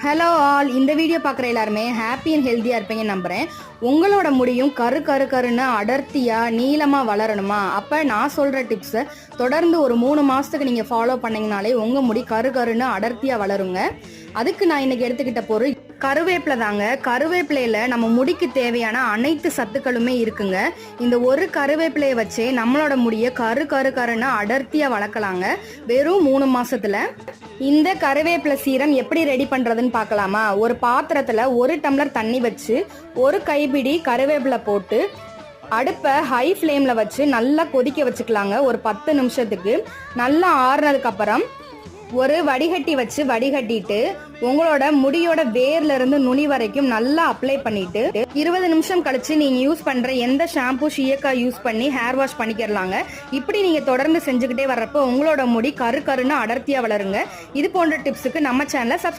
Hello all, இந்த video பார்க்குற எல்லாருமே ஹாப்பி அண்ட் ஹெல்த்தியாக இருப்பீங்கன்னு நம்புகிறேன். உங்களோட முடியும் கரு கரு கருன்னு அடர்த்தியாக நீளமாக வளரணுமா? அப்போ நான் சொல்கிற டிப்ஸை தொடர்ந்து ஒரு 3 மாதத்துக்கு நீங்கள் ஃபாலோ பண்ணிங்கனாலே உங்கள் முடி கரு கருன்னு அடர்த்தியாக வளருங்க. அதுக்கு நான் இன்னைக்கு எடுத்துக்கிட்ட பொருள் கருவேப்பிலை தாங்க. கருவேப்பிலையில நம்ம முடிக்கு தேவையான அனைத்து சத்துக்களுமே இருக்குங்க. இந்த ஒரு கருவேப்பிலையை வச்சே நம்மளோட முடியை கரு கரு கருன்னு அடர்த்தியாக வளர்க்கலாங்க வெறும் 3 மாசத்துல. இந்த கருவேப்பிலை சீரம் எப்படி ரெடி பண்றதுன்னு பார்க்கலாமா? ஒரு பாத்திரத்துல 1 டம்ளர் தண்ணி வச்சு 1 கைப்பிடி கருவேப்பிலை போட்டு அடுப்பை ஹை ஃப்ளேம்ல வச்சு நல்லா கொதிக்க வச்சுக்கலாங்க ஒரு 10 நிமிஷத்துக்கு. நல்லா ஆறுனதுக்கு அப்புறம் ஒரு வடிகட்டி வச்சு வடிகட்டிட்டு உங்களோட முடியோட வேர்ல இருந்து நுனி வரைக்கும் நல்லா அப்ளை பண்ணிட்டு 20 நிமிஷம் கழிச்சு நீங்க யூஸ் பண்ற எந்த ஷாம்பு ஷியக்காய் யூஸ் பண்ணி ஹேர் வாஷ் பண்ணிக்கிறலாங்க. இப்படி நீங்க தொடர்ந்து செஞ்சுக்கிட்டே வர்றப்போ உங்களோட முடி கரு கருன்னு அடர்த்தியா வளருங்க. இது போன்ற டிப்ஸுக்கு நம்ம சேனலை சப்ஸ்கிரைப்